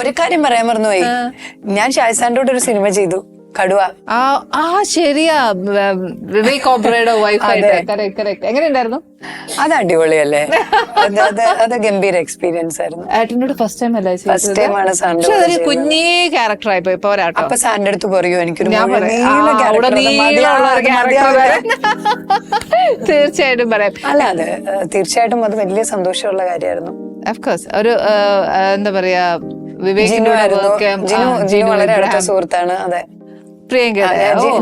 ഒരു കാര്യം പറയാൻ മറന്നുപോയി, ഞാൻ ഷായ്സാന്റെ ഒരു സിനിമ ചെയ്തു, കടുവ. ശരിയാ, വിവേക് ഓബ്റോയുടെ വൈഫായിട്ട്. എങ്ങനെയുണ്ടായിരുന്നു? അത് അടിപൊളിയല്ലേ? അത് ഗംഭീര എക്സ്പീരിയൻസ് ആയിരുന്നു. ഏട്ടനോട് ഫസ്റ്റ് ടൈം അല്ലേ? ഫസ്റ്റ് ടൈം ആണ് സാറിന്റെ. അതൊരു കുഞ്ഞേ ക്യാരക്ടർ ആയിപ്പോ ഇപ്പൊ ഒരാട്ടോ. അപ്പൊ സാറിന്റെ അടുത്ത് പറയൂ എനിക്കൊരു തീർച്ചയായിട്ടും പറയാം. അല്ല, അത് തീർച്ചയായിട്ടും അത് വലിയ സന്തോഷമുള്ള കാര്യമായിരുന്നു. ഓഫ്കോഴ്സ് ഒരു എന്താ പറയാ, വിവേകിന്റെ ജിനു വളരെ അടുത്ത സുഹൃത്താണ്. അതെ,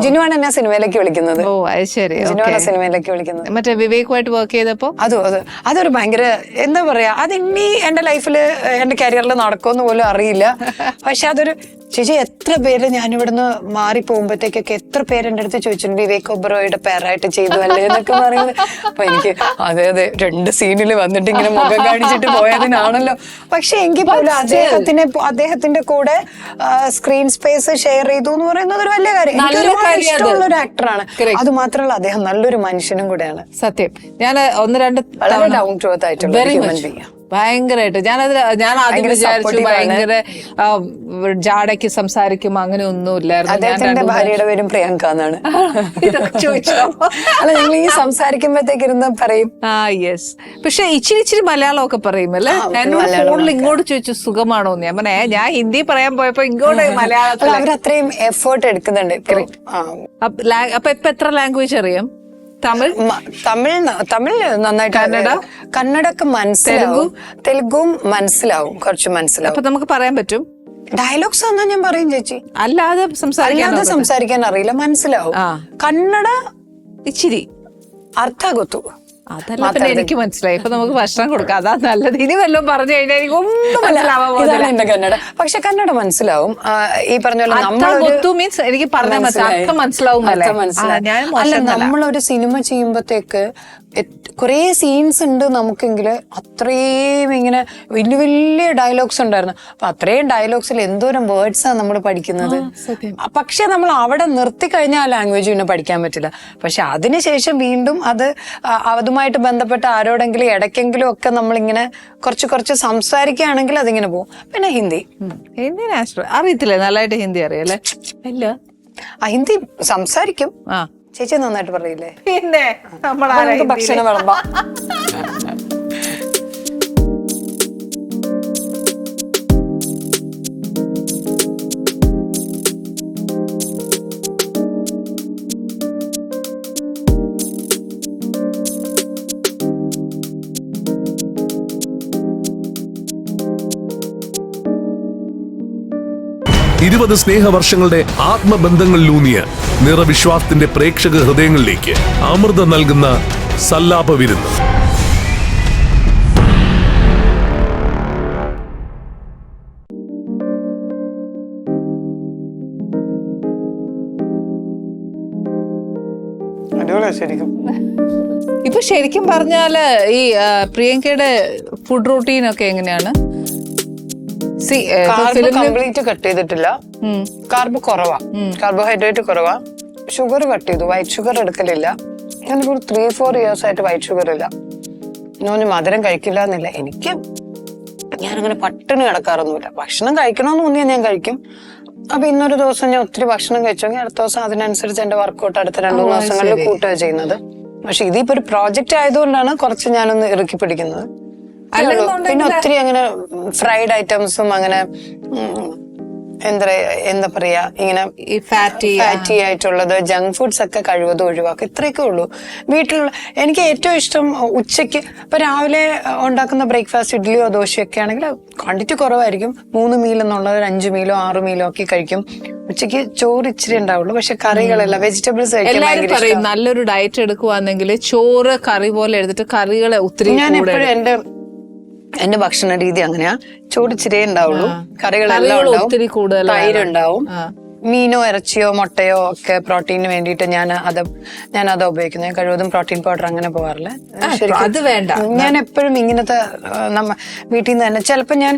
ജിനുവാണ് എന്നെ സിനിമയിലേക്ക് വിളിക്കുന്നത്. ഓ അത് ശരി, ജിനുവാണ് സിനിമയിലേക്ക് വിളിക്കുന്നത്. മറ്റേ വിവേകുമായിട്ട് വർക്ക് ചെയ്തപ്പോ അതൊരു ഭയങ്കര എന്താ പറയാ, അതിനി എന്റെ ലൈഫില് എന്റെ കരിയറിൽ നടക്കുമെന്ന് പോലും അറിയില്ല. പക്ഷെ അതൊരു ചേച്ചി, എത്ര പേര് ഞാനിവിടുന്ന് മാറി പോകുമ്പോഴത്തേക്കൊക്കെ എത്ര പേര് എന്റെ അടുത്ത് ചോദിച്ചിട്ടുണ്ട് വിവേക് ഒബ്റോയുടെ പേരായിട്ട് ചെയ്തു അല്ലേ എന്നൊക്കെ പറയുന്നത്. അപ്പൊ എനിക്ക് അതെ 2 സീനിൽ വന്നിട്ട് ഇങ്ങനെ മുഖം കാണിച്ചിട്ട് പോയതിനാണല്ലോ. പക്ഷെ എങ്കിൽ പോലും അദ്ദേഹത്തിന്റെ കൂടെ സ്ക്രീൻ സ്പേസ് ഷെയർ ചെയ്തു എന്ന് പറയുന്നത് ഒരു വലിയ കാര്യം. ഇഷ്ടമുള്ള ഒരു ആക്ടറാണ്. അത് മാത്രമല്ല, അദ്ദേഹം നല്ലൊരു മനുഷ്യനും കൂടെയാണ്. സത്യം. ഞാൻ 1-2 വളരെ ഡൗൺ ടു എർത്ത് ആയിട്ടുള്ള ഹ്യൂമൻ ബീയിങ്. ഭയങ്കരമായിട്ട് ഞാൻ ആദ്യം വിചാരിച്ചു ഭയങ്കര ജാടയ്ക്ക് സംസാരിക്കും, അങ്ങനെ ഒന്നുമില്ലായിരുന്നു. അദ്ദേഹത്തിന്റെ ഭാര്യയുടെ പേരും പ്രിയങ്ക എന്നാണ്. ചോദിച്ചോ? അല്ല, ഞങ്ങൾ ഈ സംസാരിക്കുമ്പോഴത്തേക്ക് ഇരുന്ന് പറയും. യെസ്. പക്ഷെ ഇച്ചിരി മലയാളമൊക്കെ പറയും അല്ലേ? എന്നോട് ഫോണിൽ ഇങ്ങോട്ട് ചോദിച്ചു സുഖമാണോ എന്ന്. ഞാൻ പറഞ്ഞേ, ഞാൻ ഹിന്ദി പറയാൻ പോയപ്പോ ഇങ്ങോട്ട് മലയാളത്തിൽ. അവരത്രയും എഫേർട്ട് എടുക്കുന്നുണ്ട്. അപ്പൊ ഇപ്പൊ എത്ര ലാംഗ്വേജ് അറിയാം? തമിഴ് നന്നായിട്ട്. കന്നഡക്ക് മനസ്സിലാവും, തെലുഗും മനസ്സിലാവും, കുറച്ച് മനസ്സിലാവും. അപ്പൊ നമുക്ക് പറയാൻ പറ്റും. ഡയലോഗ്സ് എന്നാ ഞാൻ പറയും ചേച്ചി. അല്ലാതെ സംസാരിക്കാൻ അറിയില്ല, മനസ്സിലാവും. കന്നഡ ഇച്ചിരി അർത്ഥ ಗೊತ್ತು. അതല്ല പിന്നെ എനിക്ക് മനസ്സിലായി. ഇപ്പൊ നമുക്ക് ഭക്ഷണം കൊടുക്കാം, അതാ നല്ലത്. ഇനി വല്ലതും പറഞ്ഞു കഴിഞ്ഞാൽ എനിക്ക് ഒന്നും മനസ്സിലാവാൻ എന്റെ കന്നഡ. പക്ഷെ കന്നഡ മനസ്സിലാവും. ഈ പറഞ്ഞ മീൻസ് എനിക്ക് പറഞ്ഞാൽ മനസ്സിലാവും. അല്ല, നമ്മളൊരു സിനിമ ചെയ്യുമ്പോഴത്തേക്ക് കുറേ സീൻസ് ഉണ്ട് നമുക്കെങ്കിൽ അത്രയും ഇങ്ങനെ വലിയ വലിയ ഡയലോഗ്സ് ഉണ്ടായിരുന്നു. അപ്പൊ അത്രയും ഡയലോഗ്സിൽ എന്തോരം വേർഡ്സാണ് നമ്മൾ പഠിക്കുന്നത്. പക്ഷെ നമ്മൾ അവിടെ നിർത്തി കഴിഞ്ഞാൽ ആ ലാംഗ്വേജ് പിന്നെ പഠിക്കാൻ പറ്റില്ല. പക്ഷെ അതിനുശേഷം വീണ്ടും അതുമായിട്ട് ബന്ധപ്പെട്ട ആരോടെങ്കിലും ഇടയ്ക്കെങ്കിലും ഒക്കെ നമ്മളിങ്ങനെ കുറച്ച് സംസാരിക്കുകയാണെങ്കിൽ അതിങ്ങനെ പോകും. പിന്നെ ഹിന്ദി നാച്ചുറൽ അറിയത്തില്ലേ? നല്ലതായിട്ട് ഹിന്ദി അറിയാലേ? ഇല്ല, ഹിന്ദി സംസാരിക്കും. ചേച്ചി നന്നായിട്ട് പറയില്ലേ? പിന്നെ ഭക്ഷണം വിളമ്പാം. ഇരുപത് സ്നേഹവർഷങ്ങളുടെ ആത്മബന്ധങ്ങളിലൂന്നിയ നിറവിശ്വാസത്തിന്റെ പ്രേക്ഷക ഹൃദയങ്ങളിലേക്ക് അമൃതം നൽകുന്ന സല്ലാപ വിരുന്ന്. ഇപ്പൊ ശരിക്കും പറഞ്ഞാല് ഈ പ്രിയങ്കയുടെ ഫുഡ് റൂട്ടീൻ ഒക്കെ എങ്ങനെയാണ്? കംപ്ലീറ്റ് കട്ട് ചെയ്തിട്ടില്ല. കാർബ് കുറവാ, കാർബോഹൈഡ്രേറ്റ് കുറവാ. ഷുഗർ കട്ട് ചെയ്തു, വൈറ്റ് ഷുഗർ എടുക്കലില്ല. ഞാനിപ്പോൾ 3-4 years ആയിട്ട് വൈറ്റ് ഷുഗർ ഇല്ല. ഞാൻ മധുരം കഴിക്കില്ല എന്നില്ല. ഞാനങ്ങനെ പട്ടിണി കിടക്കാറൊന്നുമില്ല. ഭക്ഷണം കഴിക്കണമെന്ന് തോന്നിയാൽ ഞാൻ കഴിക്കും. അപ്പൊ ഇന്നൊരു ദിവസം ഞാൻ ഒത്തിരി ഭക്ഷണം കഴിച്ചെങ്കിൽ അടുത്ത ദിവസം അതിനനുസരിച്ച് എന്റെ വർക്കൗട്ട് അടുത്ത 2-3 ദിവസങ്ങളിൽ കൂട്ടുക ചെയ്യുന്നത്. പക്ഷെ ഇതിപ്പോ ഒരു പ്രോജക്റ്റ് ആയതുകൊണ്ടാണ് കുറച്ച് ഞാനൊന്ന് ഇറുക്കി പിടിക്കുന്നത്. പിന്നെ ഒത്തിരി അങ്ങനെ ഫ്രൈഡ് ഐറ്റംസും അങ്ങനെ എന്താ പറയാ, ഇങ്ങനെ ഫാറ്റി ആയിട്ടുള്ളത് ജങ്ക് ഫുഡ്സ് ഒക്കെ കഴിവതും ഒഴിവാക്കുക. ഇത്രയൊക്കെ ഉള്ളൂ. വീട്ടിലുള്ള എനിക്ക് ഏറ്റവും ഇഷ്ടം ഉച്ചയ്ക്ക് ഇപ്പൊ രാവിലെ ഉണ്ടാക്കുന്ന ബ്രേക്ക്ഫാസ്റ്റ് ഇഡ്ഡലിയോ ദോശയോ ഒക്കെ ആണെങ്കിൽ ക്വാണ്ടിറ്റി കുറവായിരിക്കും. 3 മീൽ എന്നുള്ളത് 5 മീലോ 6 മീലോ ഒക്കെ കഴിക്കും. ഉച്ചയ്ക്ക് ചോറ് ഇച്ചിരി ഉണ്ടാവുള്ളൂ. പക്ഷെ കറികളല്ല, വെജിറ്റബിൾസ് കഴിക്കാൻ. നല്ലൊരു ഡയറ്റ് എടുക്കുവാണെങ്കിൽ ചോറ് കറി പോലെ എടുത്തിട്ട് കറികളെ ഒത്തിരി. ഞാൻ എപ്പോഴും എന്റെ ഭക്ഷണ രീതി അങ്ങനെയാ. ചോടിച്ചിരേ ഉണ്ടാവുള്ളൂ, കറികളെല്ലാം ഉണ്ടാവും, തൈരുണ്ടാവും. മീനോ ഇറച്ചിയോ മുട്ടയോ ഒക്കെ പ്രോട്ടീന് വേണ്ടിയിട്ട് ഞാൻ അത് ഉപയോഗിക്കുന്നത്. കഴിവതും പ്രോട്ടീൻ പൗഡർ അങ്ങനെ പോകാറില്ല. അത് വേണ്ട. ഞാൻ എപ്പോഴും ഇങ്ങനത്തെ വീട്ടിൽ നിന്ന് തന്നെ ചിലപ്പോൾ ഞാൻ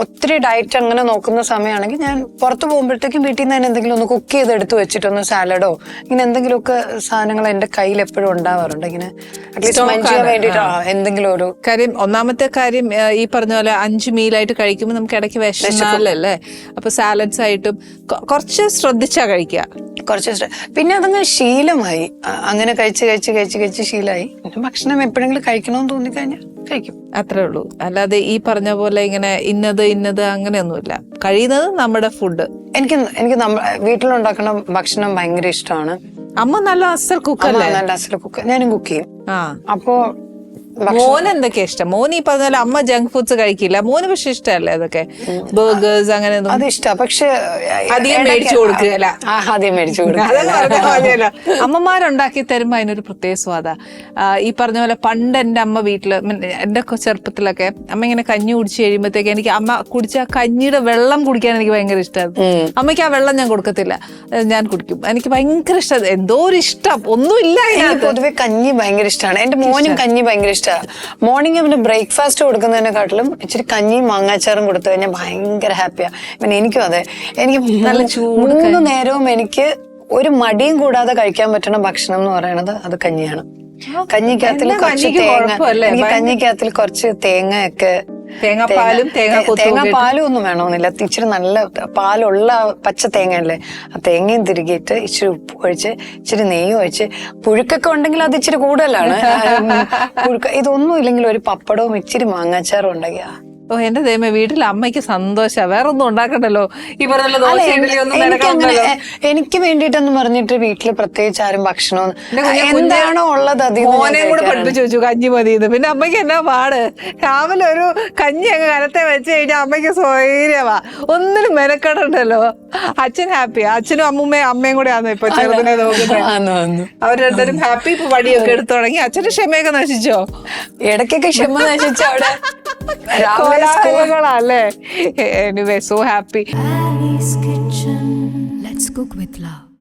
ഒത്തിരി ഡയറ്റ് അങ്ങനെ നോക്കുന്ന സമയമാണെങ്കിൽ ഞാൻ പുറത്ത് പോകുമ്പോഴത്തേക്കും വീട്ടിൽ നിന്ന് തന്നെ എന്തെങ്കിലും ഒന്ന് കുക്ക് ചെയ്ത് എടുത്ത് വെച്ചിട്ടൊന്ന് സാലഡോ ഇങ്ങനെ എന്തെങ്കിലുമൊക്കെ സാധനങ്ങൾ എന്റെ കയ്യിൽ എപ്പോഴും ഉണ്ടാവാറുണ്ട്. ഇങ്ങനെ വേണ്ടിട്ട് എന്തെങ്കിലും ഒരു കാര്യം. ഒന്നാമത്തെ കാര്യം ഈ പറഞ്ഞ പോലെ 5 മീലായിട്ട് കഴിക്കുമ്പോൾ നമുക്ക് ഇടയ്ക്ക് വിശന്നാലല്ലേ, അപ്പൊ സാലഡ്സ് ആയിട്ടും കുറച്ച് ശ്രദ്ധിച്ചാ കഴിക്കുക. കുറച്ച് പിന്നെ അതങ്ങ് ശീലമായി, അങ്ങനെ കഴിച്ച് ശീലമായി. പിന്നെ ഭക്ഷണം എപ്പോഴെങ്കിലും കഴിക്കണമെന്ന് തോന്നിക്കഴിഞ്ഞാൽ കഴിക്കും, അത്രേ ഉള്ളൂ. അല്ലാതെ ഈ പറഞ്ഞ പോലെ ഇങ്ങനെ ഇന്നത് അങ്ങനെയൊന്നുമില്ല. കഴിയുന്നത് നമ്മുടെ ഫുഡ്. എനിക്ക് വീട്ടിലുണ്ടാക്കുന്ന ഭക്ഷണം ഭയങ്കര ഇഷ്ടമാണ്. അമ്മ നല്ല അസൽ കുക്കല്ലേ? നല്ല അസൽ കുക്ക്, ഞാനും കുക്ക് ചെയ്യും. അപ്പോ മോന് എന്തൊക്കെയാ ഇഷ്ടം? മോന് ഈ പറഞ്ഞ പോലെ അമ്മ ജങ്ക് ഫുഡ്സ് കഴിക്കില്ല, മോന് പക്ഷെ ഇഷ്ടമല്ലേ അതൊക്കെ, ബർഗേഴ്സ് അങ്ങനെ അത് ഇഷ്ടമാണ്. പക്ഷെ അധികം മേടിച്ചു കൊടുക്കുകയല്ല. ആദ്യം മേടിച്ചു കൊടുക്കുക. അമ്മമാരുണ്ടാക്കി തരുമ്പോ അതിനൊരു പ്രത്യേക സ്വാദാ. ഈ പറഞ്ഞ പോലെ പണ്ട് എന്റെ അമ്മ വീട്ടില്, എന്റെ ചെറുപ്പത്തിലൊക്കെ അമ്മ ഇങ്ങനെ കഞ്ഞി കുടിച്ചു കഴിയുമ്പോഴത്തേക്ക് എനിക്ക് അമ്മ കുടിച്ച കഞ്ഞിയുടെ വെള്ളം കുടിക്കാൻ എനിക്ക് ഭയങ്കര ഇഷ്ടമാണ്. അമ്മയ്ക്ക് ആ വെള്ളം ഞാൻ കൊടുക്കത്തില്ല, ഞാൻ കുടിക്കും. എനിക്ക് ഭയങ്കര ഇഷ്ടം, എന്തോ ഒരു ഇഷ്ടം, ഒന്നുമില്ല. പൊതുവെ കഞ്ഞി ഭയങ്കര ഇഷ്ടമാണ്. എന്റെ മോനും കഞ്ഞി ഭയങ്കര ഇഷ്ടമാണ്. മോർണിംഗ് അവന് ബ്രേക്ക്ഫാസ്റ്റ് കൊടുക്കുന്നതിനെക്കാട്ടിലും ഇച്ചിരി കഞ്ഞിയും മാങ്ങാച്ചാറും കൊടുത്തു കഴിഞ്ഞാൽ ഭയങ്കര ഹാപ്പിയാ. പിന്നെ എനിക്കും അതെ, എനിക്ക് നല്ല 3 നേരവും എനിക്ക് ഒരു മടിയും കൂടാതെ കഴിക്കാൻ പറ്റുന്ന ഭക്ഷണം എന്ന് പറയുന്നത് അത് കഞ്ഞിയാണ്. കഞ്ഞിക്കകത്തിൽ കുറച്ച് കഞ്ഞിക്കകത്തിൽ കുറച്ച് തേങ്ങയൊക്കെ, തേങ്ങാപ്പാലും ഒന്നും വേണമെന്നില്ല, ഇച്ചിരി നല്ല പാലുള്ള പച്ച തേങ്ങയല്ലേ, ആ തേങ്ങയും തിരികിയിട്ട് ഇച്ചിരി ഉപ്പ് ഒഴിച്ച് ഇച്ചിരി നെയ്യ് ഒഴിച്ച്, പുഴുക്കൊക്കെ ഉണ്ടെങ്കിൽ അത് ഇച്ചിരി കൂടുതലാണ്. ഇതൊന്നും ഇല്ലെങ്കിൽ ഒരു പപ്പടവും ഇച്ചിരി മാങ്ങാച്ചാറും ഉണ്ടെങ്കിൽ എന്റെ ദൈവമേ, വീട്ടിൽ അമ്മയ്ക്ക് സന്തോഷാ, വേറെ ഒന്നും ഉണ്ടാക്കണ്ടല്ലോ. ഈ പറഞ്ഞ എനിക്ക് വേണ്ടിട്ടെന്ന് പറഞ്ഞിട്ട് വീട്ടില് പ്രത്യേകിച്ച് ആരും ഭക്ഷണം എന്താണോ ഉള്ളത് മോനെ കൂടെ പഠിപ്പിച്ചു വെച്ചു കഞ്ഞി മതിയെന്ന്. പിന്നെ അമ്മയ്ക്ക് എന്നാ പാട്, രാവിലെ ഒരു കഞ്ഞി അങ്ങ് കലത്തെ വെച്ച് കഴിഞ്ഞാൽ അമ്മയ്ക്ക് സ്വൈര്യമാ, ഒന്നിനും മെനക്കെടണ്ടല്ലോ. അച്ഛൻ ഹാപ്പിയാ, അച്ഛനും അമ്മയും കൂടെ ആണോ ഇപ്പൊ ചെറുതിനെ നോക്കുന്നത്? അവർ രണ്ടുപേരും ഹാപ്പി. ഇപ്പൊ വടിയൊക്കെ എടുത്തു തുടങ്ങി. അച്ഛന്റെ ക്ഷമയൊക്കെ നശിച്ചോ? ഇടയ്ക്കൊക്കെ ക്ഷമ നശിച്ചോ അവിടെ അല്ലേ? Anyway, so happy. Annie's Kitchen. Let's cook with love.